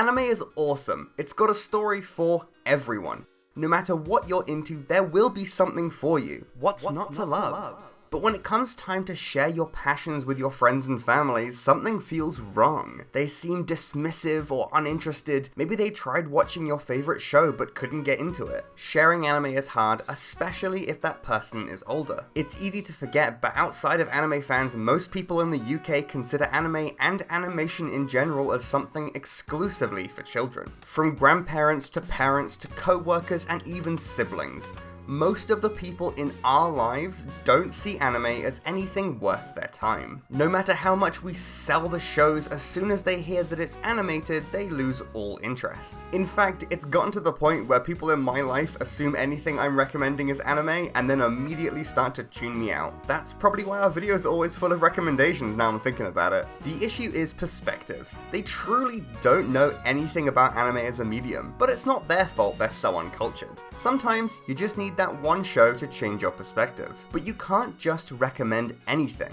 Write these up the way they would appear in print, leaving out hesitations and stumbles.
Anime is awesome. It's got a story for everyone. No matter what you're into, there will be something for you. What's not to love? But when it comes time to share your passions with your friends and families, something feels wrong. They seem dismissive or uninterested. Maybe they tried watching your favorite show but couldn't get into it. Sharing anime is hard, especially if that person is older. It's easy to forget, but outside of anime fans, most people in the UK consider anime and animation in general as something exclusively for children. From grandparents to parents to co-workers and even siblings. Most of the people in our lives don't see anime as anything worth their time. No matter how much we sell the shows, as soon as they hear that it's animated, they lose all interest. In fact, it's gotten to the point where people in my life assume anything I'm recommending is anime and then immediately start to tune me out. That's probably why our videos are always full of recommendations now I'm thinking about it. The issue is perspective. They truly don't know anything about anime as a medium, but it's not their fault they're so uncultured. Sometimes you just need that one show to change your perspective. But you can't just recommend anything.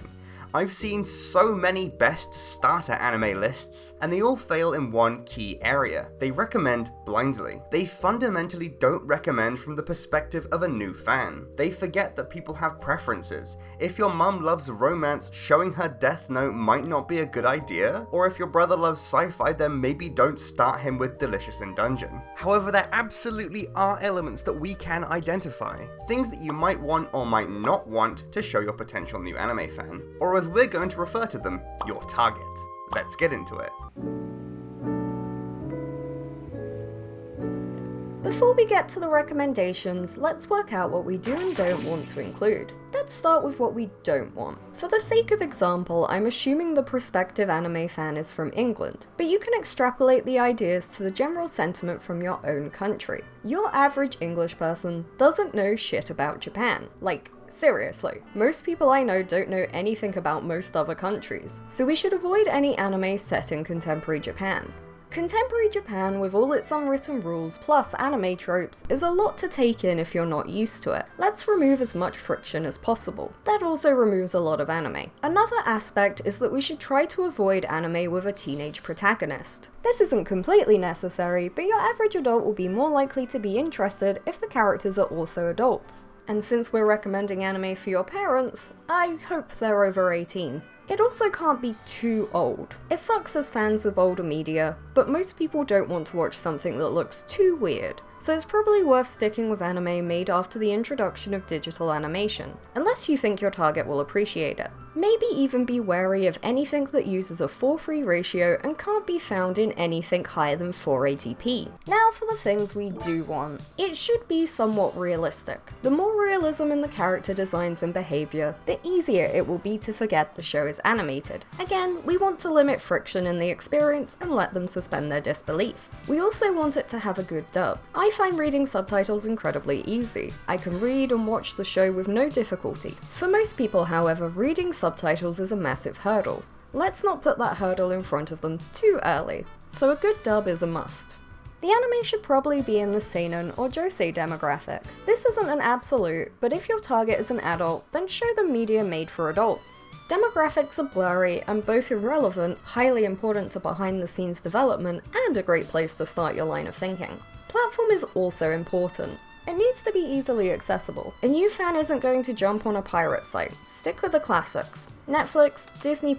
I've seen so many best starter anime lists, and they all fail in one key area. They recommend blindly. They fundamentally don't recommend from the perspective of a new fan. They forget that people have preferences. If your mum loves romance, showing her Death Note might not be a good idea, or if your brother loves sci-fi, then maybe don't start him with Delicious in Dungeon. However, there absolutely are elements that we can identify. Things that you might want or might not want to show your potential new anime fan, or as we're going to refer to them, your target. Let's get into it. Before we get to the recommendations, let's work out what we do and don't want to include. Let's start with what we don't want. For the sake of example, I'm assuming the prospective anime fan is from England, but you can extrapolate the ideas to the general sentiment from your own country. Your average English person doesn't know shit about Japan. Like, seriously, most people I know don't know anything about most other countries, so we should avoid any anime set in contemporary Japan. Contemporary Japan, with all its unwritten rules plus anime tropes, is a lot to take in if you're not used to it. Let's remove as much friction as possible. That also removes a lot of anime. Another aspect is that we should try to avoid anime with a teenage protagonist. This isn't completely necessary, but your average adult will be more likely to be interested if the characters are also adults. And since we're recommending anime for your parents, I hope they're over 18. It also can't be too old. It sucks as fans of older media, but most people don't want to watch something that looks too weird, so it's probably worth sticking with anime made after the introduction of digital animation, unless you think your target will appreciate it. Maybe even be wary of anything that uses a 4:3 ratio and can't be found in anything higher than 480p. Now for the things we do want. It should be somewhat realistic. The more realism in the character designs and behaviour, the easier it will be to forget the show is animated. Again, we want to limit friction in the experience and let them suspend their disbelief. We also want it to have a good dub. I find reading subtitles incredibly easy. I can read and watch the show with no difficulty. For most people, however, reading subtitles is a massive hurdle. Let's not put that hurdle in front of them too early, so a good dub is a must. The anime should probably be in the seinen or josei demographic. This isn't an absolute, but if your target is an adult, then show them media made for adults. Demographics are blurry and both irrelevant, highly important to behind the scenes development, and a great place to start your line of thinking. Platform is also important. It needs to be easily accessible. A new fan isn't going to jump on a pirate site. Stick with the classics. Netflix, Disney+,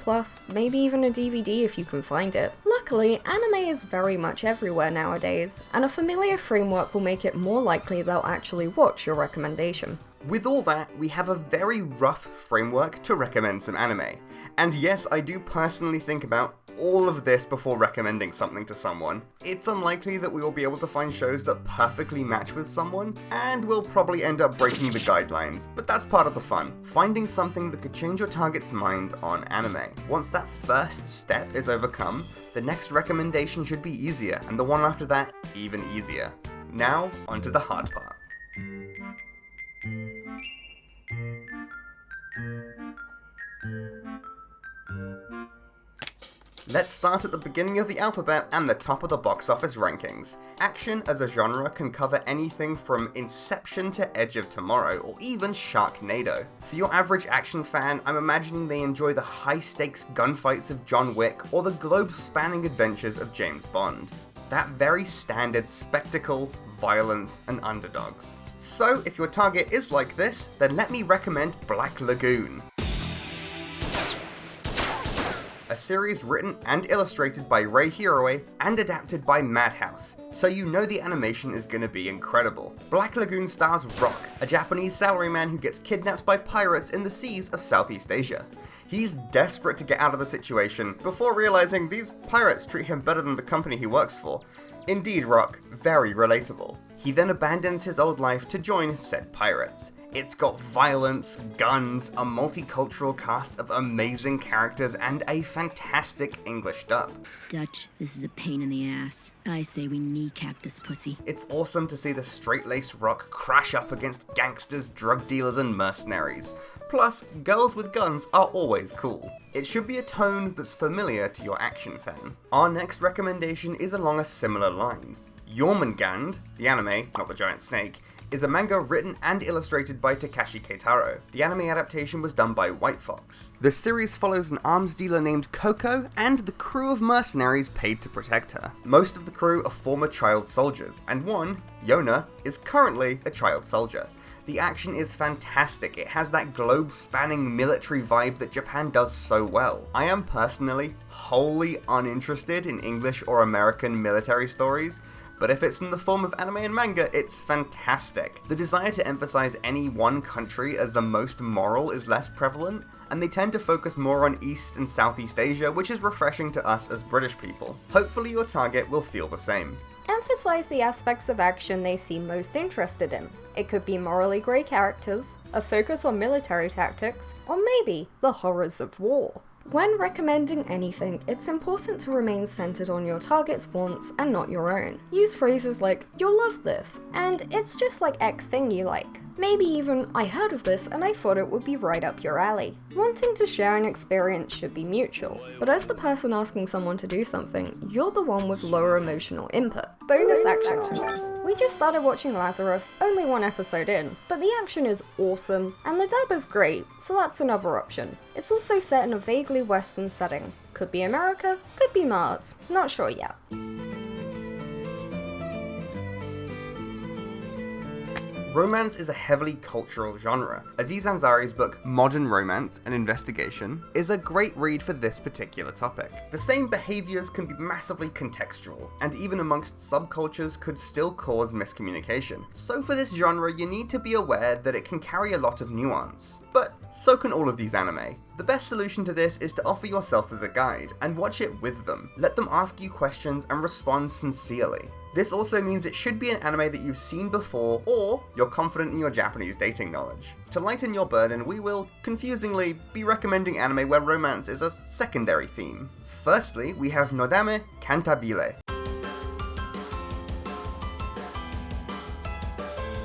maybe even a DVD if you can find it. Luckily, anime is very much everywhere nowadays, and a familiar framework will make it more likely they'll actually watch your recommendation. With all that, we have a very rough framework to recommend some anime. And yes, I do personally think about all of this before recommending something to someone. It's unlikely that we will be able to find shows that perfectly match with someone, and we'll probably end up breaking the guidelines, but that's part of the fun. Finding something that could change your target's mind on anime. Once that first step is overcome, the next recommendation should be easier, and the one after that, even easier. Now, onto the hard part. Let's start at the beginning of the alphabet and the top of the box office rankings. Action as a genre can cover anything from Inception to Edge of Tomorrow, or even Sharknado. For your average action fan, I'm imagining they enjoy the high-stakes gunfights of John Wick or the globe-spanning adventures of James Bond. That very standard spectacle, violence, and underdogs. So if your target is like this, then let me recommend Black Lagoon. A series written and illustrated by Rei Hiroe and adapted by Madhouse, so you know the animation is gonna be incredible. Black Lagoon stars Rock, a Japanese salaryman who gets kidnapped by pirates in the seas of Southeast Asia. He's desperate to get out of the situation before realizing these pirates treat him better than the company he works for. Indeed, Rock, very relatable. He then abandons his old life to join said pirates. It's got violence, guns, a multicultural cast of amazing characters, and a fantastic English dub. Dutch, this is a pain in the ass. I say we kneecap this pussy. It's awesome to see the straight-laced Rock crash up against gangsters, drug dealers, and mercenaries. Plus, girls with guns are always cool. It should be a tone that's familiar to your action fan. Our next recommendation is along a similar line. Jormungand, the anime, not the giant snake, is a manga written and illustrated by Takashi Keitaro. The anime adaptation was done by White Fox. The series follows an arms dealer named Coco and the crew of mercenaries paid to protect her. Most of the crew are former child soldiers, and one, Yona, is currently a child soldier. The action is fantastic. It has that globe-spanning military vibe that Japan does so well. I am personally wholly uninterested in English or American military stories, but if it's in the form of anime and manga, it's fantastic. The desire to emphasize any one country as the most moral is less prevalent, and they tend to focus more on East and Southeast Asia, which is refreshing to us as British people. Hopefully your target will feel the same. Emphasize the aspects of action they seem most interested in. It could be morally grey characters, a focus on military tactics, or maybe the horrors of war. When recommending anything, it's important to remain centered on your target's wants and not your own. Use phrases like, "You'll love this," and "It's just like X thing you like." Maybe even, "I heard of this and I thought it would be right up your alley." Wanting to share an experience should be mutual, but as the person asking someone to do something, you're the one with lower emotional input. Bonus action option. We just started watching Lazarus, only one episode in, but the action is awesome, and the dub is great, so that's another option. It's also set in a vaguely Western setting. Could be America, could be Mars, not sure yet. Romance is a heavily cultural genre. Aziz Ansari's book Modern Romance, an Investigation, is a great read for this particular topic. The same behaviours can be massively contextual, and even amongst subcultures could still cause miscommunication. So for this genre, you need to be aware that it can carry a lot of nuance. But so can all of these anime. The best solution to this is to offer yourself as a guide, and watch it with them. Let them ask you questions and respond sincerely. This also means it should be an anime that you've seen before, or you're confident in your Japanese dating knowledge. To lighten your burden, we will, confusingly, be recommending anime where romance is a secondary theme. Firstly, we have Nodame Cantabile,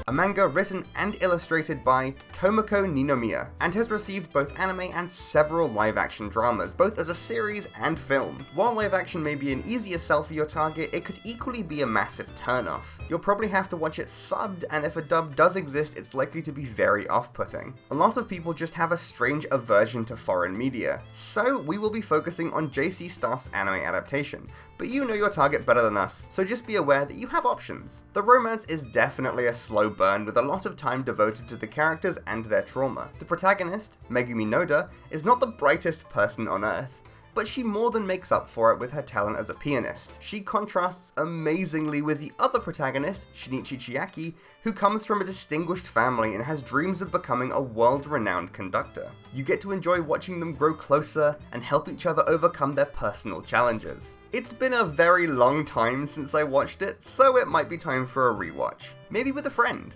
a manga written and illustrated by Tomoko Ninomiya, and has received both anime and several live-action dramas, both as a series and film. While live-action may be an easier sell for your target, it could equally be a massive turn-off. You'll probably have to watch it subbed, and if a dub does exist, it's likely to be very off-putting. A lot of people just have a strange aversion to foreign media, so we will be focusing on JC Staff's anime adaptation. But you know your target better than us, so just be aware that you have options. The romance is definitely a slow burn with a lot of time devoted to the characters and their trauma. The protagonist, Megumi Noda, is not the brightest person on earth, but she more than makes up for it with her talent as a pianist. She contrasts amazingly with the other protagonist, Shinichi Chiaki, who comes from a distinguished family and has dreams of becoming a world-renowned conductor. You get to enjoy watching them grow closer and help each other overcome their personal challenges. It's been a very long time since I watched it, so it might be time for a rewatch. Maybe with a friend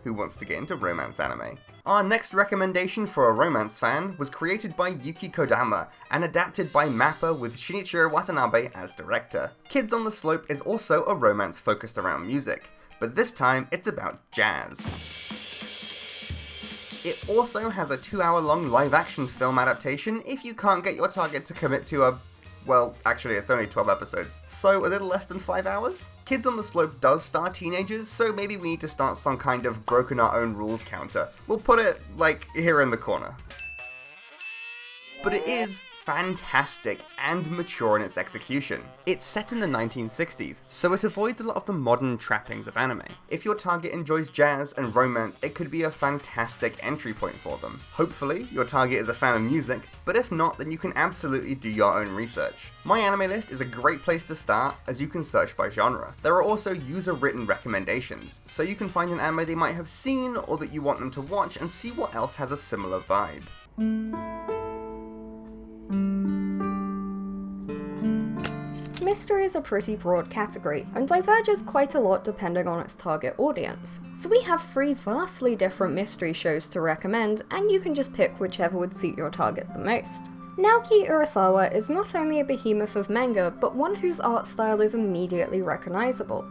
who wants to get into romance anime. Our next recommendation for a romance fan was created by Yuki Kodama and adapted by Mappa with Shinichiro Watanabe as director. Kids on the Slope is also a romance focused around music, but this time it's about jazz. It also has a 2-hour-long live-action film adaptation if you can't get your target to commit to a... well, actually it's only 12 episodes, so a little less than 5 hours? Kids on the Slope does star teenagers, so maybe we need to start some kind of broken our own rules counter. We'll put it, like, here in the corner. But it is fantastic and mature in its execution. It's set in the 1960s, so it avoids a lot of the modern trappings of anime. If your target enjoys jazz and romance, it could be a fantastic entry point for them. Hopefully, your target is a fan of music, but if not, then you can absolutely do your own research. My anime list is a great place to start, as you can search by genre. There are also user-written recommendations, so you can find an anime they might have seen or that you want them to watch and see what else has a similar vibe. Mystery is a pretty broad category, and diverges quite a lot depending on its target audience. So we have 3 vastly different mystery shows to recommend, and you can just pick whichever would suit your target the most. Naoki Urasawa is not only a behemoth of manga, but one whose art style is immediately recognizable.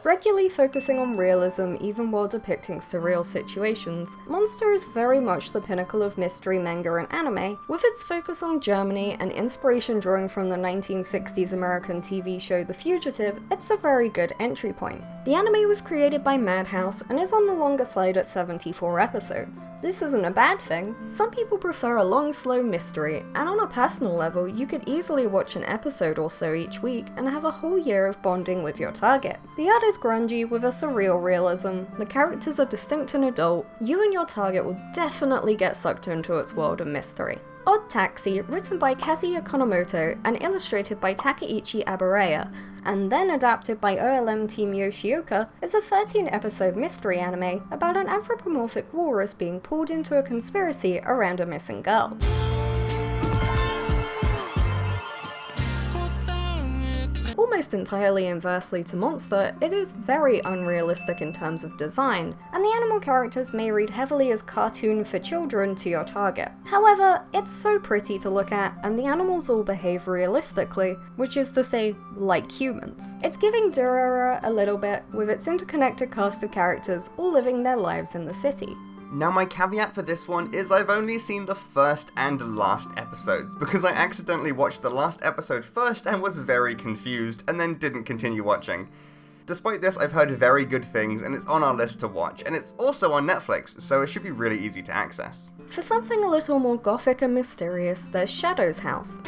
Regularly focusing on realism even while depicting surreal situations, Monster is very much the pinnacle of mystery manga and anime, with its focus on Germany and inspiration drawing from the 1960s American TV show The Fugitive. It's a very good entry point. The anime was created by Madhouse and is on the longer side at 74 episodes. This isn't a bad thing. Some people prefer a long, slow mystery, and on a personal level, you could easily watch an episode or so each week and have a whole year of bonding with your target. The art is grungy with a surreal realism, the characters are distinct and adult, you and your target will definitely get sucked into its world of mystery. Odd Taxi, written by Kazuya Konomoto and illustrated by Takeichi Abareya, and then adapted by OLM team Yoshioka, is a 13-episode mystery anime about an anthropomorphic walrus being pulled into a conspiracy around a missing girl. Almost entirely inversely to Monster, it is very unrealistic in terms of design, and the animal characters may read heavily as cartoon for children to your target. However, it's so pretty to look at, and the animals all behave realistically, which is to say, like humans. It's giving Durara a little bit, with its interconnected cast of characters all living their lives in the city. Now my caveat for this one is I've only seen the first and last episodes, because I accidentally watched the last episode first and was very confused, and then didn't continue watching. Despite this, I've heard very good things, and it's on our list to watch, and it's also on Netflix, so it should be really easy to access. For something a little more gothic and mysterious, there's Shadow's House.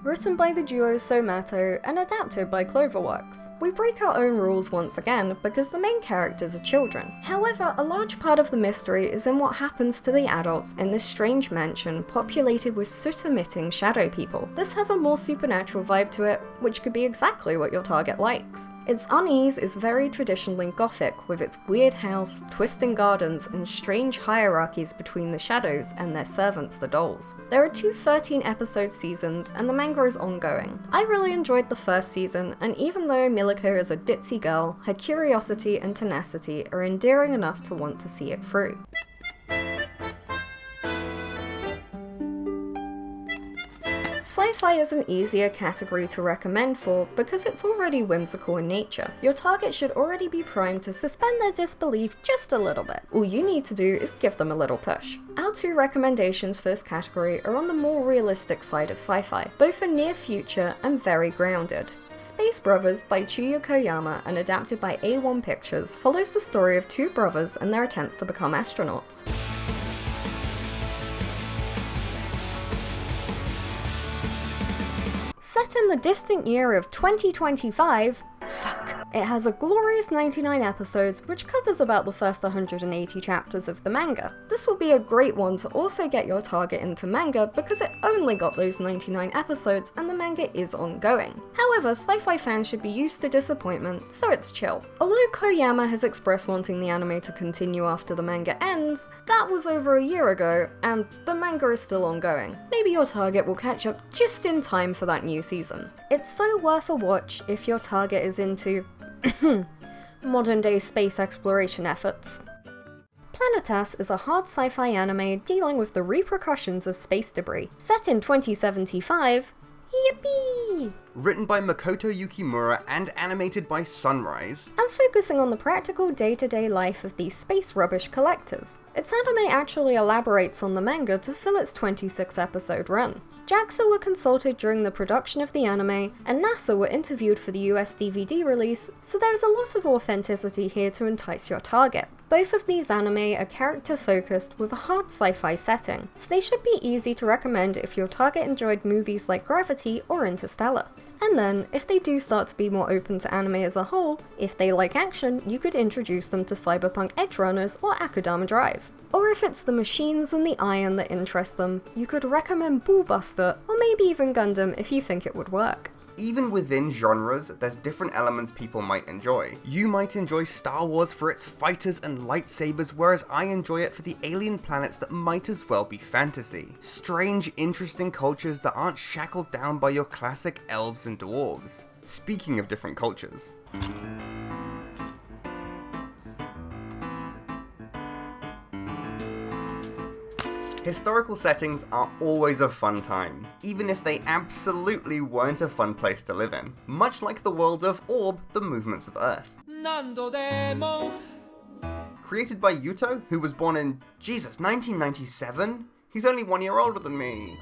Written by the duo Somato and adapted by Cloverworks. We break our own rules once again because the main characters are children. However, a large part of the mystery is in what happens to the adults in this strange mansion populated with soot-emitting shadow people. This has a more supernatural vibe to it, which could be exactly what your target likes. Its unease is very traditionally gothic, with its weird house, twisting gardens, and strange hierarchies between the shadows and their servants, the dolls. There are 2 13-episode seasons, and the manga is ongoing. I really enjoyed the first season, and even though Miliko is a ditzy girl, her curiosity and tenacity are endearing enough to want to see it through. Sci-fi is an easier category to recommend for because it's already whimsical in nature. Your target should already be primed to suspend their disbelief just a little bit. All you need to do is give them a little push. Our 2 recommendations for this category are on the more realistic side of sci-fi. Both are near future and very grounded. Space Brothers by Chuya Koyama and adapted by A1 Pictures follows the story of 2 brothers and their attempts to become astronauts. Set in the distant year of 2025, it has a glorious 99 episodes, which covers about the first 180 chapters of the manga. This will be a great one to also get your target into manga because it only got those 99 episodes and the manga is ongoing. However, sci-fi fans should be used to disappointment, so it's chill. Although Koyama has expressed wanting the anime to continue after the manga ends, that was over a year ago, and the manga is still ongoing. Maybe your target will catch up just in time for that new season. It's so worth a watch if your target is into modern-day space exploration efforts. Planetas is a hard sci-fi anime dealing with the repercussions of space debris. Set in 2075, yippee! written by Makoto Yukimura and animated by Sunrise, and focusing on the practical day-to-day life of these space rubbish collectors. Its anime actually elaborates on the manga to fill its 26-episode run. JAXA were consulted during the production of the anime, and NASA were interviewed for the US DVD release, so there's a lot of authenticity here to entice your target. Both of these anime are character-focused with a hard sci-fi setting, so they should be easy to recommend if your target enjoyed movies like Gravity or Interstellar. And then, if they do start to be more open to anime as a whole, if they like action, you could introduce them to Cyberpunk Edgerunners or Akudama Drive. Or if it's the machines and the iron that interest them, you could recommend Bullbuster, or maybe even Gundam if you think it would work. Even within genres, there's different elements people might enjoy. You might enjoy Star Wars for its fighters and lightsabers, whereas I enjoy it for the alien planets that might as well be fantasy. Strange, interesting cultures that aren't shackled down by your classic elves and dwarves. Speaking of different cultures. Historical settings are always a fun time, even if they absolutely weren't a fun place to live in. Much like the world of Orb, the Movements of Earth. Created by Yuto, who was born in, 1997? He's only 1 year older than me.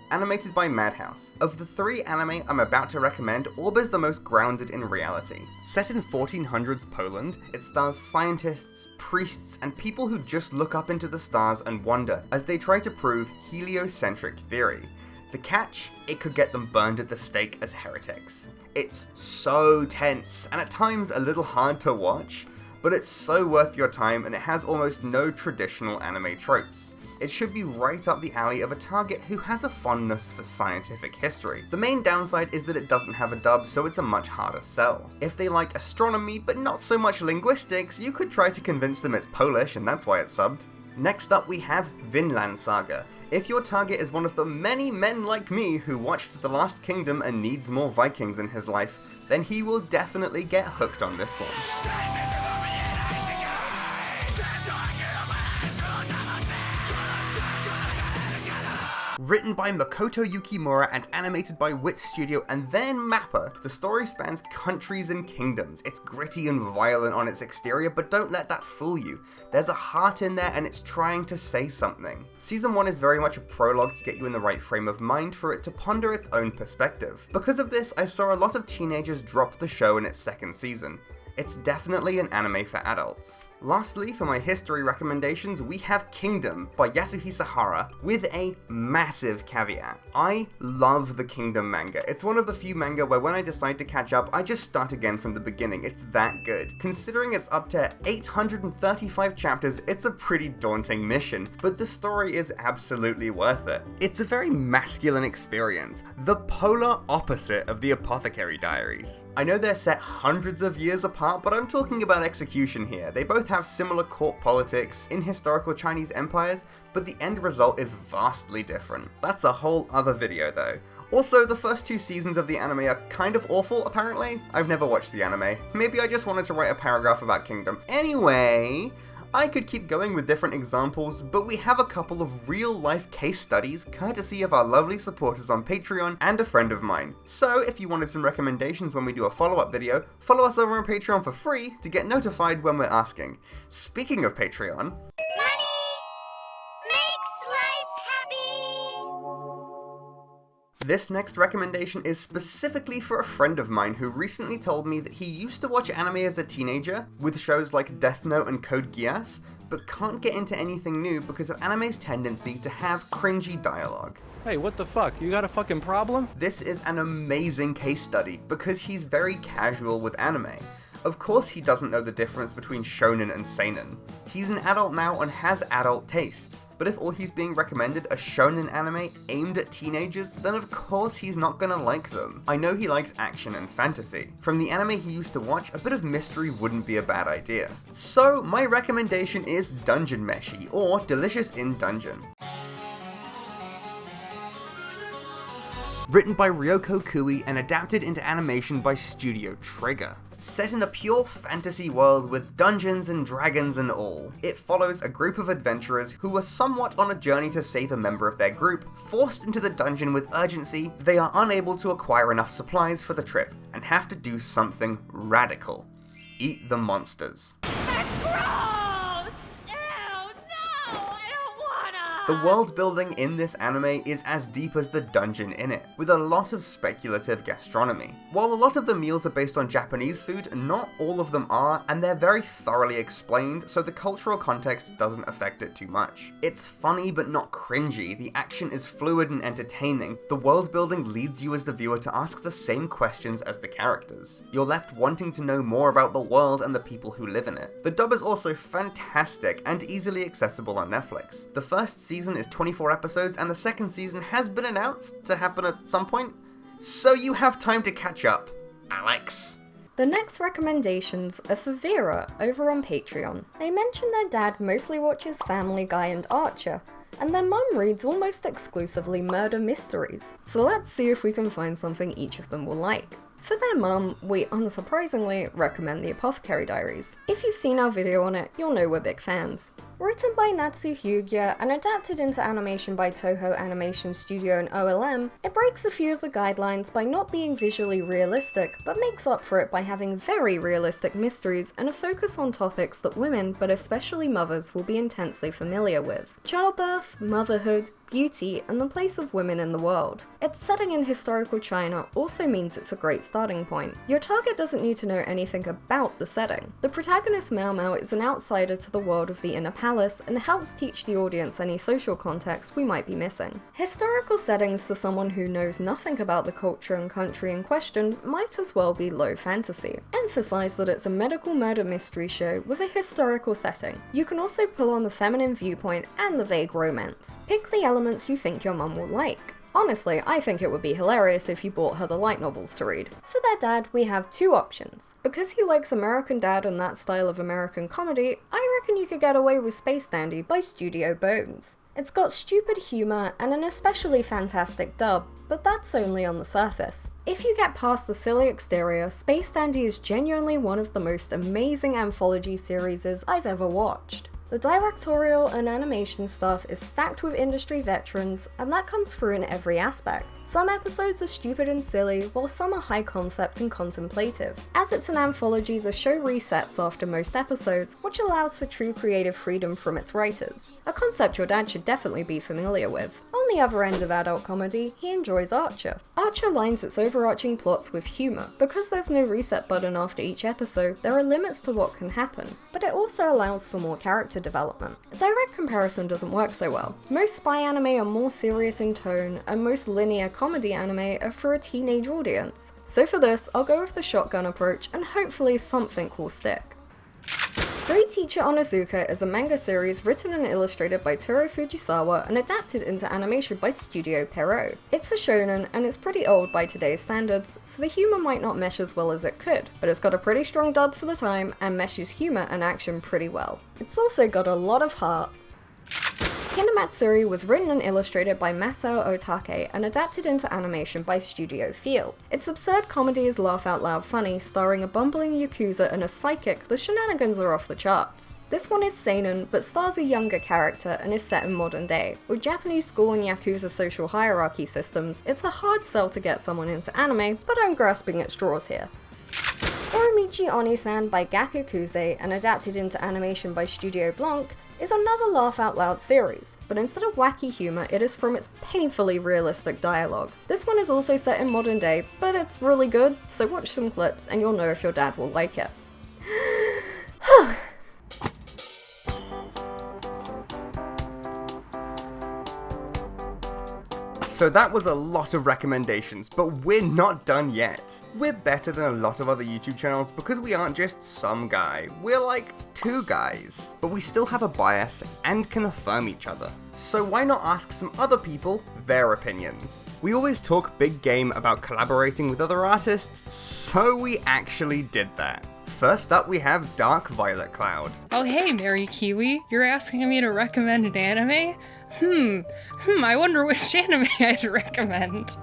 Animated by Madhouse. Of the 3 anime I'm about to recommend, Orb is the most grounded in reality. Set in 1400s Poland, it stars scientists, priests, and people who just look up into the stars and wonder as they try to prove heliocentric theory. The catch? It could get them burned at the stake as heretics. It's so tense, and at times a little hard to watch, but it's so worth your time and it has almost no traditional anime tropes. It should be right up the alley of a target who has a fondness for scientific history. The main downside is that it doesn't have a dub, so it's a much harder sell. If they like astronomy but not so much linguistics, you could try to convince them it's Polish and that's why it's subbed. Next up we have Vinland Saga. If your target is one of the many men like me who watched The Last Kingdom and needs more Vikings in his life, then he will definitely get hooked on this one. Written by Makoto Yukimura and animated by Wit Studio and then Mappa, the story spans countries and kingdoms. It's gritty and violent on its exterior, but don't let that fool you. There's a heart in there and it's trying to say something. Season 1 is very much a prologue to get you in the right frame of mind for it to ponder its own perspective. Because of this, I saw a lot of teenagers drop the show in its second season. It's definitely an anime for adults. Lastly, for my history recommendations, we have Kingdom by Yasuhisa Hara, with a massive caveat. I love the Kingdom manga. It's one of the few manga where when I decide to catch up, I just start again from the beginning. It's that good. Considering it's up to 835 chapters, it's a pretty daunting mission, but the story is absolutely worth it. It's a very masculine experience, the polar opposite of the Apothecary Diaries. I know they're set hundreds of years apart, but I'm talking about execution here. They both have similar court politics in historical Chinese empires, but the end result is vastly different. That's a whole other video though. Also, the first 2 seasons of the anime are kind of awful, apparently. I've never watched the anime. Maybe I just wanted to write a paragraph about Kingdom. Anyway, I could keep going with different examples, but we have a couple of real-life case studies courtesy of our lovely supporters on Patreon and a friend of mine. So if you wanted some recommendations when we do a follow-up video, follow us over on Patreon for free to get notified when we're asking. Speaking of Patreon... This next recommendation is specifically for a friend of mine who recently told me that he used to watch anime as a teenager, with shows like Death Note and Code Geass, but can't get into anything new because of anime's tendency to have cringy dialogue. Hey, what the fuck? You got a fucking problem? This is an amazing case study because he's very casual with anime. Of course he doesn't know the difference between shonen and seinen. He's an adult now and has adult tastes, but if all he's being recommended are shonen anime aimed at teenagers, then of course he's not gonna like them. I know he likes action and fantasy. From the anime he used to watch, a bit of mystery wouldn't be a bad idea. So my recommendation is Dungeon Meshi, or Delicious in Dungeon. written by Ryoko Kui and adapted into animation by Studio Trigger. Set in a pure fantasy world with dungeons and dragons and all, it follows a group of adventurers who are somewhat on a journey to save a member of their group. Forced into the dungeon with urgency, they are unable to acquire enough supplies for the trip and have to do something radical. Eat the monsters. That's gross! Ew, no! I don't wanna! The world building in this anime is as deep as the dungeon in it, with a lot of speculative gastronomy. While a lot of the meals are based on Japanese food, not all of them are, and they're very thoroughly explained, so the cultural context doesn't affect it too much. It's funny but not cringy, the action is fluid and entertaining, the world building leads you as the viewer to ask the same questions as the characters. You're left wanting to know more about the world and the people who live in it. The dub is also fantastic and easily accessible on Netflix. The first season is 24 episodes and the second season has been announced to happen at some point, so you have time to catch up, Alex. The next recommendations are for Vera over on Patreon. They mention their dad mostly watches Family Guy and Archer, and their mum reads almost exclusively murder mysteries. So let's see if we can find something each of them will like. For their mum, we unsurprisingly recommend the Apothecary Diaries. If you've seen our video on it, you'll know we're big fans. Written by Natsu Hyuga and adapted into animation by Toho Animation Studio and OLM, it breaks a few of the guidelines by not being visually realistic, but makes up for it by having very realistic mysteries and a focus on topics that women, but especially mothers, will be intensely familiar with. Childbirth, motherhood, beauty, and the place of women in the world. Its setting in historical China also means it's a great starting point. Your target doesn't need to know anything about the setting. The protagonist Mao Mao is an outsider to the world of the inner palace and helps teach the audience any social context we might be missing. Historical settings to someone who knows nothing about the culture and country in question might as well be low fantasy. Emphasize that it's a medical murder mystery show with a historical setting. You can also pull on the feminine viewpoint and the vague romance. Pick the elements you think your mum will like. Honestly, I think it would be hilarious if you bought her the light novels to read. For their dad, we have two options. Because he likes American Dad and that style of American comedy, I reckon you could get away with Space Dandy by Studio Bones. It's got stupid humour and an especially fantastic dub, but that's only on the surface. If you get past the silly exterior, Space Dandy is genuinely one of the most amazing anthology series I've ever watched. The directorial and animation staff is stacked with industry veterans, and that comes through in every aspect. Some episodes are stupid and silly, while some are high concept and contemplative. As it's an anthology, the show resets after most episodes, which allows for true creative freedom from its writers. A concept your dad should definitely be familiar with. On the other end of adult comedy, he enjoys Archer. Archer lines its overarching plots with humour. Because there's no reset button after each episode, there are limits to what can happen, but it also allows for more character development. A direct comparison doesn't work so well. Most spy anime are more serious in tone, and most linear comedy anime are for a teenage audience. So for this, I'll go with the shotgun approach, and hopefully something will stick. Great Teacher Onizuka is a manga series written and illustrated by Toru Fujisawa and adapted into animation by Studio Pierrot. It's a shonen and it's pretty old by today's standards, so the humour might not mesh as well as it could, but it's got a pretty strong dub for the time and meshes humour and action pretty well. It's also got a lot of heart. Hinamatsuri was written and illustrated by Masao Otake and adapted into animation by Studio Feel. Its absurd comedy is laugh-out-loud funny, starring a bumbling yakuza and a psychic. The shenanigans are off the charts. This one is seinen, but stars a younger character and is set in modern day. With Japanese school and yakuza social hierarchy systems, it's a hard sell to get someone into anime, but I'm grasping at straws here. Uramichi Oni-san by Gakukuze and adapted into animation by Studio Blanc is another laugh-out-loud series, but instead of wacky humour, it is from its painfully realistic dialogue. This one is also set in modern day, but it's really good, so watch some clips and you'll know if your dad will like it. So that was a lot of recommendations, but we're not done yet. We're better than a lot of other YouTube channels because we aren't just some guy, we're like two guys. But we still have a bias and can affirm each other. So why not ask some other people their opinions? We always talk big game about collaborating with other artists, so we actually did that. First up we have Darkvioletcloud. Oh hey, Mary Kiwi, you're asking me to recommend an anime? I wonder which anime I'd recommend.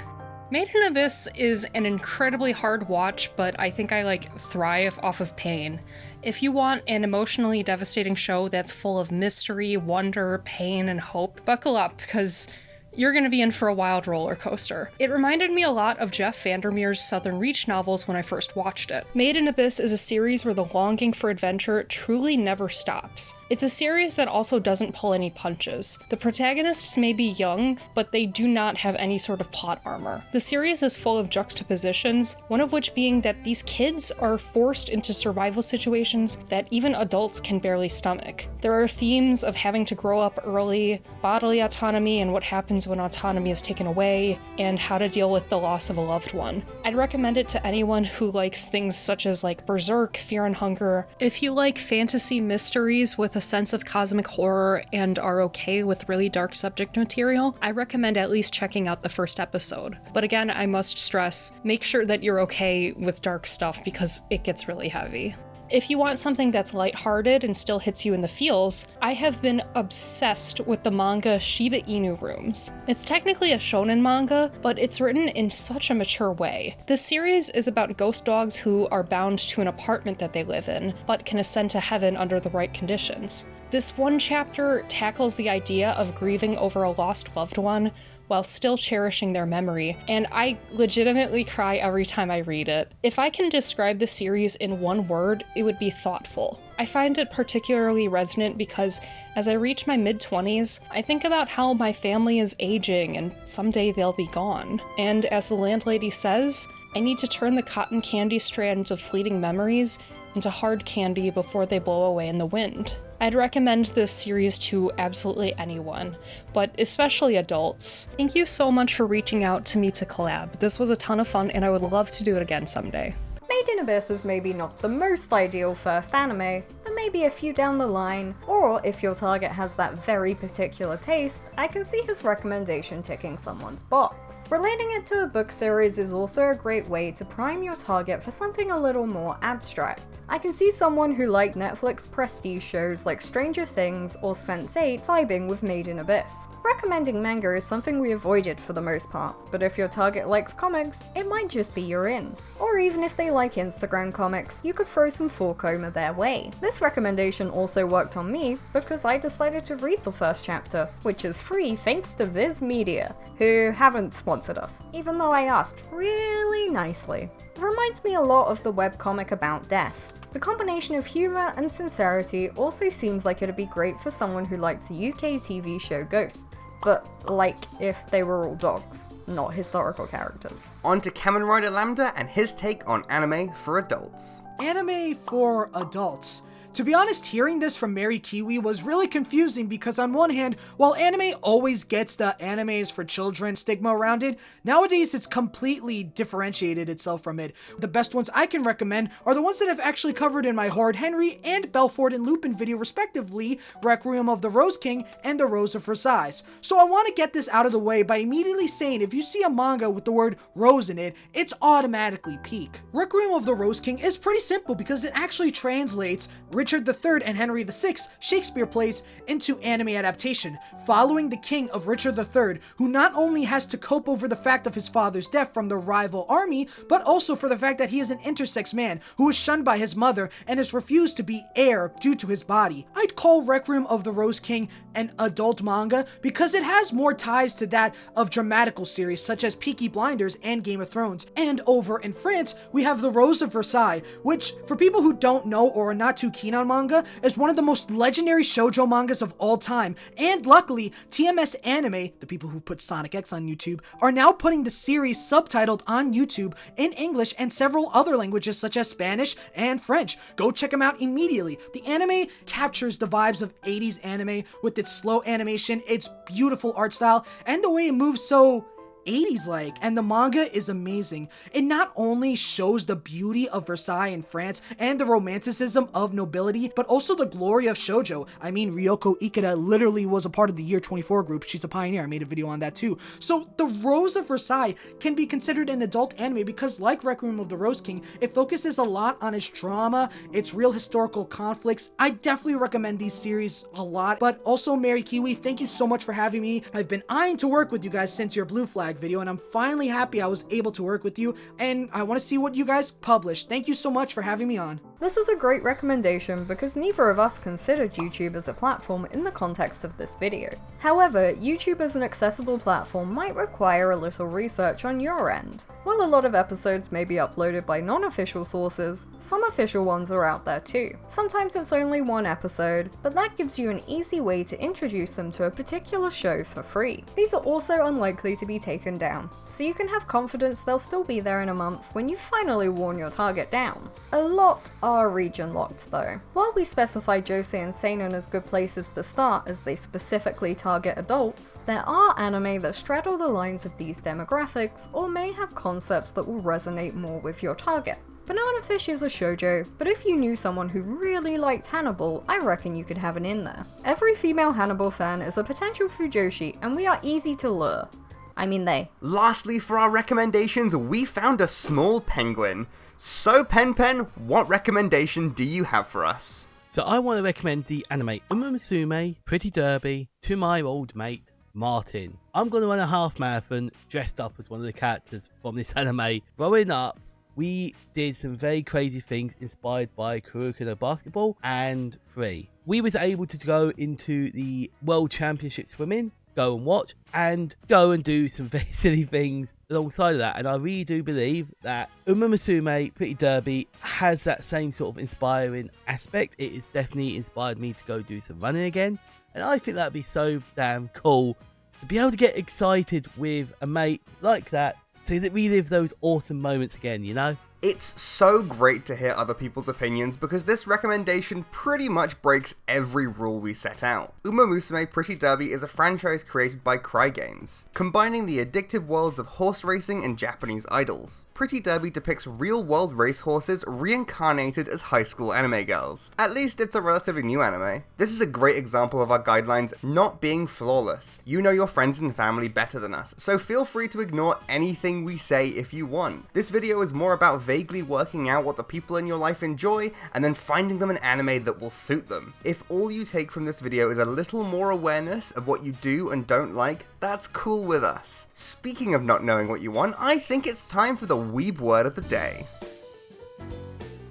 Made in Abyss is an incredibly hard watch, but I think I thrive off of pain. If you want an emotionally devastating show that's full of mystery, wonder, pain, and hope, buckle up, because you're going to be in for a wild roller coaster. It reminded me a lot of Jeff Vandermeer's Southern Reach novels when I first watched it. Made in Abyss is a series where the longing for adventure truly never stops. It's a series that also doesn't pull any punches. The protagonists may be young, but they do not have any sort of plot armor. The series is full of juxtapositions, one of which being that these kids are forced into survival situations that even adults can barely stomach. There are themes of having to grow up early, bodily autonomy and what happens when autonomy is taken away, and how to deal with the loss of a loved one. I'd recommend it to anyone who likes things such as Berserk, Fear and Hunger. If you like fantasy mysteries with a sense of cosmic horror and are okay with really dark subject material, I recommend at least checking out the first episode. But again, I must stress, make sure that you're okay with dark stuff because it gets really heavy. If you want something that's lighthearted and still hits you in the feels, I have been obsessed with the manga Shiba Inu Rooms. It's technically a shonen manga, but it's written in such a mature way. This series is about ghost dogs who are bound to an apartment that they live in, but can ascend to heaven under the right conditions. This one chapter tackles the idea of grieving over a lost loved one while still cherishing their memory, and I legitimately cry every time I read it. If I can describe the series in one word, it would be thoughtful. I find it particularly resonant because as I reach my mid-20s, I think about how my family is aging and someday they'll be gone. And as the landlady says, I need to turn the cotton candy strands of fleeting memories into hard candy before they blow away in the wind. I'd recommend this series to absolutely anyone, but especially adults. Thank you so much for reaching out to me to collab. This was a ton of fun and I would love to do it again someday. Made in Abyss is maybe not the most ideal first anime, but maybe a few down the line, or if your target has that very particular taste, I can see his recommendation ticking someone's box. Relating it to a book series is also a great way to prime your target for something a little more abstract. I can see someone who liked Netflix prestige shows like Stranger Things or Sense8 vibing with Made in Abyss. Recommending manga is something we avoided for the most part, but if your target likes comics, it might just be you're in. Or even if they like Instagram comics, you could throw some 4-koma their way. This recommendation also worked on me because I decided to read the first chapter, which is free thanks to Viz Media, who haven't sponsored us, even though I asked really nicely. It reminds me a lot of the webcomic about death. The combination of humour and sincerity also seems like it'd be great for someone who likes the UK TV show Ghosts, but if they were all dogs, not historical characters. On to Kamen Rider Lambda and his take on anime for adults. Anime for adults. To be honest, hearing this from Mary Kiwi was really confusing because on one hand, while anime always gets the anime is for children stigma around it, nowadays it's completely differentiated itself from it. The best ones I can recommend are the ones that I've actually covered in my Horde Henry and Belfort and Lupin video respectively, Requiem of the Rose King and The Rose of Versailles. So I want to get this out of the way by immediately saying if you see a manga with the word rose in it, it's automatically peak. Requiem of the Rose King is pretty simple because it actually translates Richard III and Henry VI Shakespeare plays into anime adaptation, following the king of Richard III, who not only has to cope over the fact of his father's death from the rival army, but also for the fact that he is an intersex man who is shunned by his mother and has refused to be heir due to his body. I'd call Requiem of the Rose King an adult manga because it has more ties to that of dramatical series such as Peaky Blinders and Game of Thrones. And over in France, we have The Rose of Versailles, which, for people who don't know or are not too keen on manga, is one of the most legendary shoujo mangas of all time. And luckily, TMS Anime, the people who put Sonic X on YouTube, are now putting the series subtitled on YouTube in English and several other languages such as Spanish and French. Go check them out immediately. The anime captures the vibes of 80s anime with its slow animation, its beautiful art style, and the way it moves so 80s-like, and the manga is amazing. It not only shows the beauty of Versailles in France and the romanticism of nobility, but also the glory of shoujo. I mean, Ryoko Ikeda literally was a part of the Year 24 group. She's a pioneer. I made a video on that too. So The Rose of Versailles can be considered an adult anime because, like Requiem of the Rose King, it focuses a lot on its drama, its real historical conflicts. I definitely recommend these series a lot. But also, Mary Kiwi, thank you so much for having me. I've been eyeing to work with you guys since your Blue Flag that video, and I'm finally happy I was able to work with you, and I want to see what you guys published. Thank you so much for having me on. This is a great recommendation because neither of us considered YouTube as a platform in the context of this video. However, YouTube as an accessible platform might require a little research on your end. While a lot of episodes may be uploaded by non-official sources, some official ones are out there too. Sometimes it's only one episode, but that gives you an easy way to introduce them to a particular show for free. These are also unlikely to be taken down, so you can have confidence they'll still be there in a month when you finally worn your target down. A lot are region locked though. While we specify Josei and Seinen as good places to start as they specifically target adults, there are anime that straddle the lines of these demographics or may have concepts that will resonate more with your target. Banana Fish is a shoujo, but if you knew someone who really liked Hannibal, I reckon you could have an in there. Every female Hannibal fan is a potential Fujoshi, and we are easy to lure. I mean they. Lastly, for our recommendations, we found a small penguin. So PenPen, what recommendation do you have for us? So I want to recommend the anime Uma Musume Pretty Derby to my old mate Martin. I'm going to run a half marathon dressed up as one of the characters from this anime. Growing up, we did some very crazy things inspired by Kuroko no Basketball and Free. We was able to go into the World Championship swimming, go and watch, and go and do some very silly things alongside of that. And I really do believe that Uma Musume Pretty Derby has that same sort of inspiring aspect. It has definitely inspired me to go do some running again. And I think that'd be so damn cool to be able to get excited with a mate like that, so that we live those awesome moments again, you know? It's so great to hear other people's opinions because this recommendation pretty much breaks every rule we set out. Uma Musume Pretty Derby is a franchise created by Cry Games, combining the addictive worlds of horse racing and Japanese idols. Pretty Derby depicts real-world racehorses reincarnated as high school anime girls. At least it's a relatively new anime. This is a great example of our guidelines not being flawless. You know your friends and family better than us, so feel free to ignore anything we say if you want. This video is more about vaguely working out what the people in your life enjoy and then finding them an anime that will suit them. If all you take from this video is a little more awareness of what you do and don't like, that's cool with us. Speaking of not knowing what you want, I think it's time for the Weeb word of the day.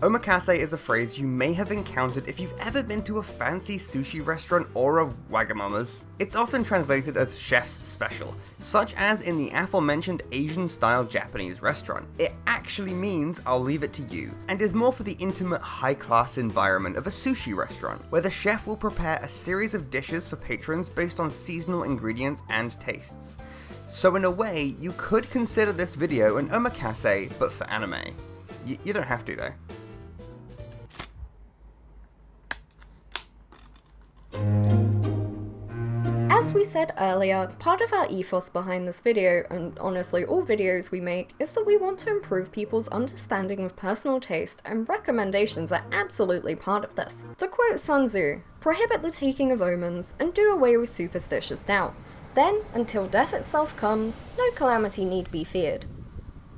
Omakase is a phrase you may have encountered if you've ever been to a fancy sushi restaurant or a Wagamama's. It's often translated as chef's special, such as in the aforementioned Asian-style Japanese restaurant. It actually means I'll leave it to you, and is more for the intimate, high-class environment of a sushi restaurant, where the chef will prepare a series of dishes for patrons based on seasonal ingredients and tastes. So in a way, you could consider this video an omakase, but for anime. You don't have to though. As we said earlier, part of our ethos behind this video, and honestly all videos we make, is that we want to improve people's understanding of personal taste, and recommendations are absolutely part of this. To quote Sun Tzu, prohibit the taking of omens, and do away with superstitious doubts. Then, until death itself comes, no calamity need be feared.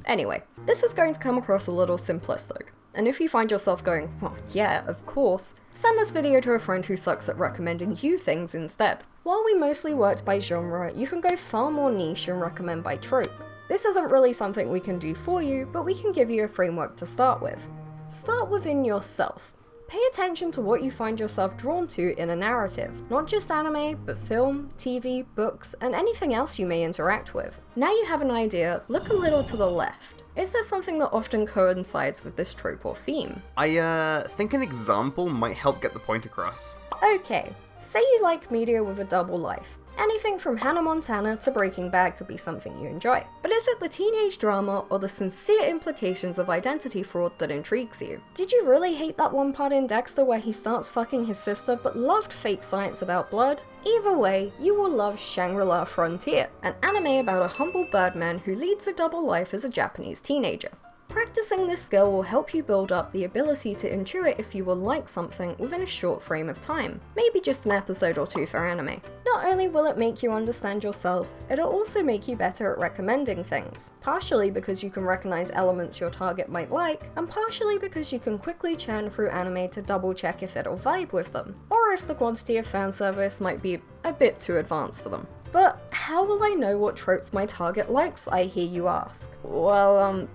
Anyway, this is going to come across a little simplistic. And if you find yourself going, well, yeah, of course, send this video to a friend who sucks at recommending you things instead. While we mostly worked by genre, you can go far more niche and recommend by trope. This isn't really something we can do for you, but we can give you a framework to start with. Start within yourself. Pay attention to what you find yourself drawn to in a narrative, not just anime, but film, TV, books, and anything else you may interact with. Now you have an idea, look a little to the left. Is there something that often coincides with this trope or theme? I think an example might help get the point across. Okay, say you like media with a double life. Anything from Hannah Montana to Breaking Bad could be something you enjoy. But is it the teenage drama or the sincere implications of identity fraud that intrigues you? Did you really hate that one part in Dexter where he starts fucking his sister but loved fake science about blood? Either way, you will love Shangri-La Frontier, an anime about a humble birdman who leads a double life as a Japanese teenager. Practicing this skill will help you build up the ability to intuit if you will like something within a short frame of time, maybe just an episode or two for anime. Not only will it make you understand yourself, it'll also make you better at recommending things, partially because you can recognize elements your target might like, and partially because you can quickly churn through anime to double check if it'll vibe with them, or if the quantity of fan service might be a bit too advanced for them. But how will I know what tropes my target likes, I hear you ask? Well,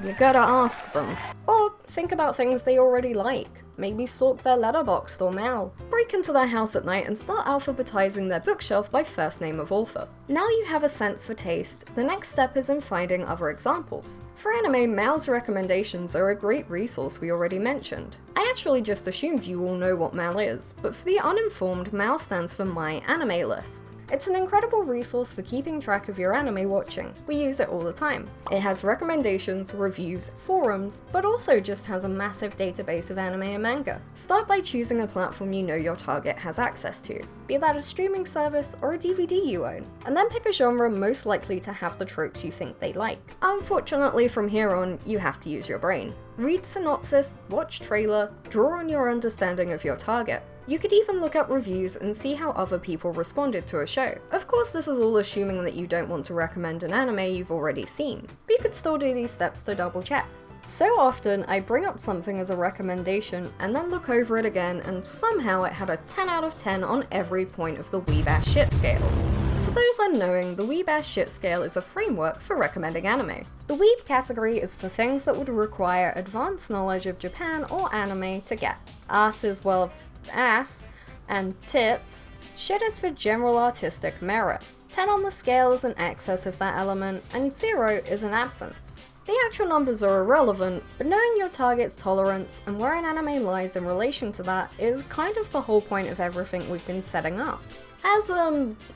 you gotta ask them. Or think about things they already like. Maybe stalk their letterboxd or mail. Break into their house at night and start alphabetizing their bookshelf by first name of author. Now you have a sense for taste, the next step is in finding other examples. For anime, Mal's recommendations are a great resource we already mentioned. I actually just assumed you all know what Mal is, but for the uninformed, Mal stands for My Anime List. It's an incredible resource for keeping track of your anime watching. We use it all the time. It has recommendations, reviews, forums, but also just has a massive database of anime and manga. Start by choosing a platform you know your target has access to, be that a streaming service or a DVD you own, and then pick a genre most likely to have the tropes you think they like. Unfortunately, from here on, you have to use your brain. Read synopsis, watch trailer, draw on your understanding of your target. You could even look up reviews and see how other people responded to a show. Of course, this is all assuming that you don't want to recommend an anime you've already seen, but you could still do these steps to double check. So often, I bring up something as a recommendation and then look over it again and somehow it had a 10 out of 10 on every point of the Weeb ass shit scale. For those unknowing, the Weeb ass shit scale is a framework for recommending anime. The Weeb category is for things that would require advanced knowledge of Japan or anime to get. Ass is, well, ass, and tits. Shit is for general artistic merit. 10 on the scale is an excess of that element, and 0 is an absence. The actual numbers are irrelevant, but knowing your target's tolerance and where an anime lies in relation to that is kind of the whole point of everything we've been setting up. As,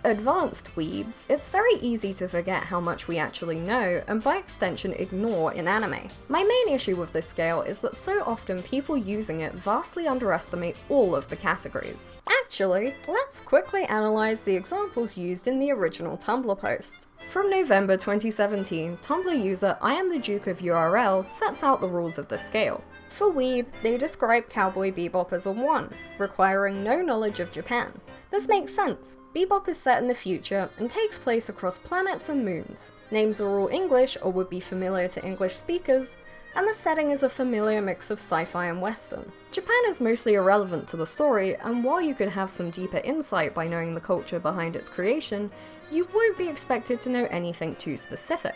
advanced weebs, it's very easy to forget how much we actually know, and by extension ignore in anime. My main issue with this scale is that so often people using it vastly underestimate all of the categories. Actually, let's quickly analyze the examples used in the original Tumblr post. From November 2017, Tumblr user I am the Duke of URL sets out the rules of the scale. For Weeb, they describe Cowboy Bebop as a 1, requiring no knowledge of Japan. This makes sense. Bebop is set in the future and takes place across planets and moons. Names are all English or would be familiar to English speakers, and the setting is a familiar mix of sci-fi and western. Japan is mostly irrelevant to the story, and while you could have some deeper insight by knowing the culture behind its creation, you won't be expected to know anything too specific.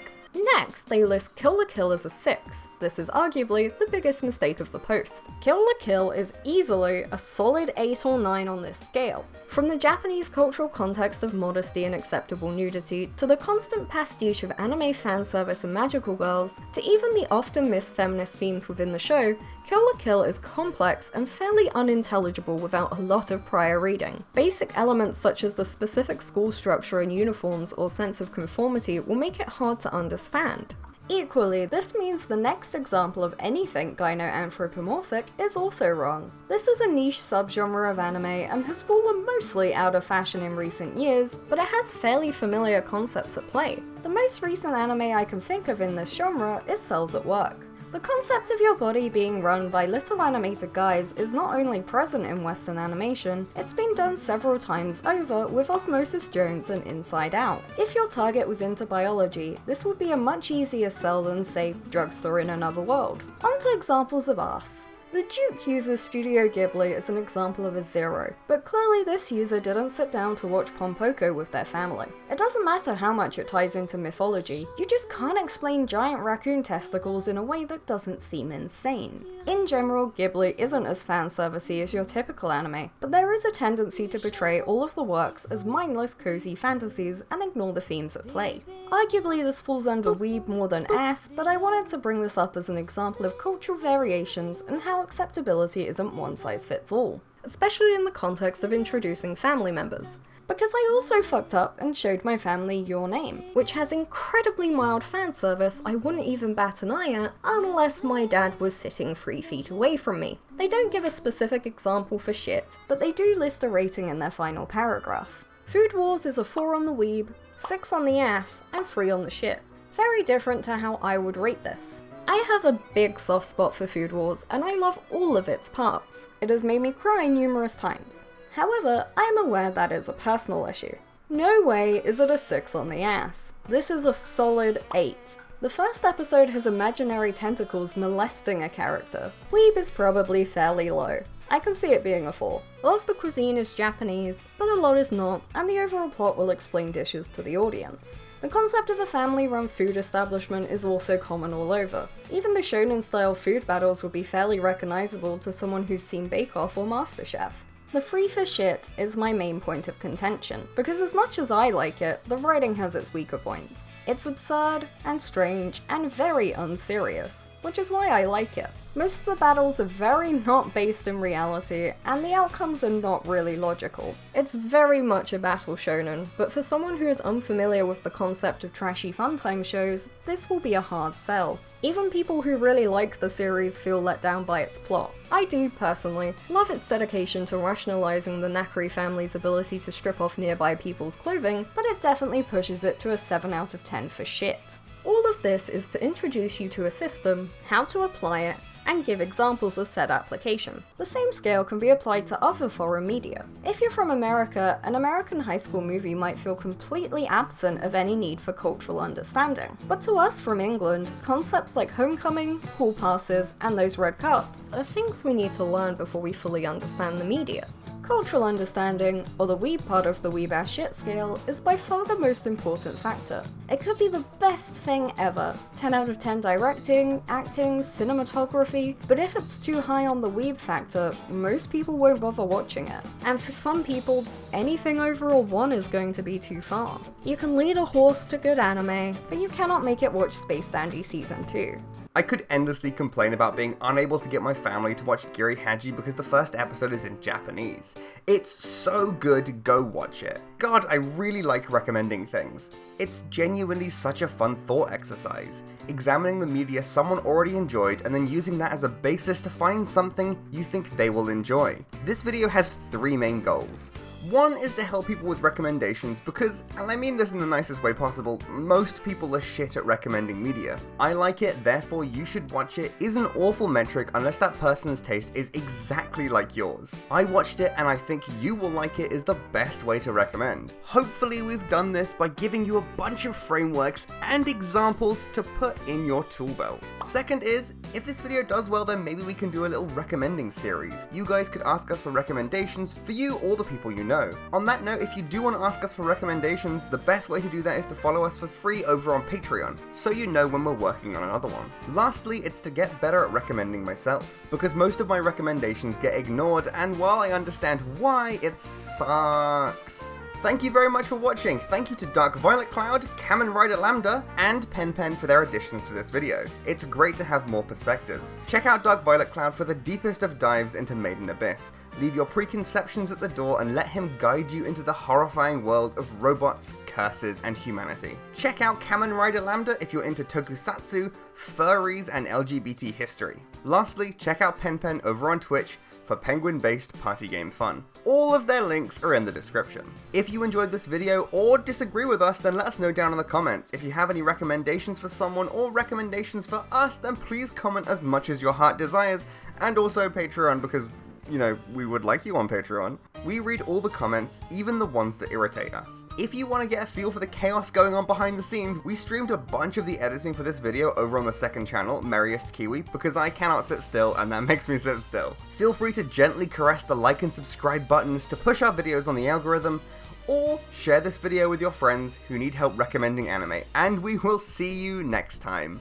Next, they list Kill la Kill as a 6. This is arguably the biggest mistake of the post. Kill la Kill is easily a solid 8 or 9 on this scale. From the Japanese cultural context of modesty and acceptable nudity, to the constant pastiche of anime fanservice and magical girls, to even the often missed feminist themes within the show, Kill la Kill is complex and fairly unintelligible without a lot of prior reading. Basic elements such as the specific school structure and uniforms or sense of conformity will make it hard to understand. Equally, this means the next example of anything gyno-anthropomorphic is also wrong. This is a niche subgenre of anime and has fallen mostly out of fashion in recent years, but it has fairly familiar concepts at play. The most recent anime I can think of in this genre is Cells at Work. The concept of your body being run by little animated guys is not only present in Western animation, it's been done several times over with Osmosis Jones and Inside Out. If your target was into biology, this would be a much easier sell than, say, Drugstore in Another World. On to examples of arse. The Duke uses Studio Ghibli as an example of a 0, but clearly this user didn't sit down to watch Pompoko with their family. It doesn't matter how much it ties into mythology, you just can't explain giant raccoon testicles in a way that doesn't seem insane. In general, Ghibli isn't as fanservice-y as your typical anime, but there is a tendency to portray all of the works as mindless, cozy fantasies and ignore the themes at play. Arguably this falls under Weeb more than ass, but I wanted to bring this up as an example of cultural variations and how acceptability isn't one size fits all, especially in the context of introducing family members. Because I also fucked up and showed my family Your Name, which has incredibly mild fan service I wouldn't even bat an eye at unless my dad was sitting 3 feet away from me. They don't give a specific example for shit, but they do list a rating in their final paragraph. Food Wars is a 4 on the Weeb, 6 on the ass, and 3 on the shit. Very different to how I would rate this. I have a big soft spot for Food Wars, and I love all of its parts. It has made me cry numerous times. However, I am aware that is a personal issue. No way is it a 6 on the ass. This is a solid 8. The first episode has imaginary tentacles molesting a character. Weeb is probably fairly low. I can see it being a 4. A lot of the cuisine is Japanese, but a lot is not, and the overall plot will explain dishes to the audience. The concept of a family-run food establishment is also common all over. Even the shonen-style food battles would be fairly recognizable to someone who's seen Bake Off or MasterChef. The free for shit is my main point of contention, because as much as I like it, the writing has its weaker points. It's absurd, and strange, and very unserious, which is why I like it. Most of the battles are very not based in reality, and the outcomes are not really logical. It's very much a battle shonen, but for someone who is unfamiliar with the concept of trashy funtime shows, this will be a hard sell. Even people who really like the series feel let down by its plot. I do, personally, love its dedication to rationalizing the Nakari family's ability to strip off nearby people's clothing, but it definitely pushes it to a 7 out of 10 for shit. All of this is to introduce you to a system, how to apply it, and give examples of said application. The same scale can be applied to other foreign media. If you're from America, an American high school movie might feel completely absent of any need for cultural understanding. But to us from England, concepts like homecoming, hall passes, and those red cups are things we need to learn before we fully understand the media. Cultural understanding, or the Weeb part of the Weeb ass shit scale, is by far the most important factor. It could be the best thing ever, 10 out of 10 directing, acting, cinematography, but if it's too high on the Weeb factor, most people won't bother watching it. And for some people, anything over a 1 is going to be too far. You can lead a horse to good anime, but you cannot make it watch Space Dandy Season 2. I could endlessly complain about being unable to get my family to watch Giri Haji because the first episode is in Japanese. It's so good, go watch it. God, I really like recommending things. It's genuinely such a fun thought exercise, examining the media someone already enjoyed and then using that as a basis to find something you think they will enjoy. This video has 3 main goals. One is to help people with recommendations because, and I mean this in the nicest way possible, most people are shit at recommending media. I like it, therefore you should watch it is an awful metric unless that person's taste is exactly like yours. I watched it and I think you will like it is the best way to recommend. Hopefully we've done this by giving you a bunch of frameworks and examples to put in your tool belt. Second is, if this video does well then maybe we can do a little recommending series. You guys could ask us for recommendations for you or the people you know. On that note, if you do want to ask us for recommendations, the best way to do that is to follow us for free over on Patreon, so you know when we're working on another one. Lastly, it's to get better at recommending myself, because most of my recommendations get ignored, and while I understand why, it sucks. Thank you very much for watching. Thank you to Darkvioletcloud, Kamen Lambda, and PenPen for their additions to this video. It's great to have more perspectives. Check out Darkvioletcloud for the deepest of dives into Maiden Abyss. Leave your preconceptions at the door and let him guide you into the horrifying world of robots, curses, and humanity. Check out Kamen Lambda if you're into tokusatsu, furries, and LGBT history. Lastly, check out PenPen over on Twitch for penguin-based party game fun. All of their links are in the description. If you enjoyed this video or disagree with us, then let us know down in the comments. If you have any recommendations for someone or recommendations for us, then please comment as much as your heart desires, and also Patreon because, you know, we would like you on Patreon. We read all the comments, even the ones that irritate us. If you want to get a feel for the chaos going on behind the scenes, we streamed a bunch of the editing for this video over on the second channel, Merriest Kiwi, because I cannot sit still and that makes me sit still. Feel free to gently caress the like and subscribe buttons to push our videos on the algorithm, or share this video with your friends who need help recommending anime, and we will see you next time.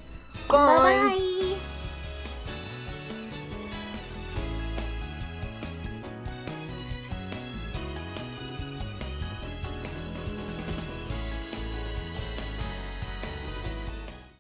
Bye! Bye!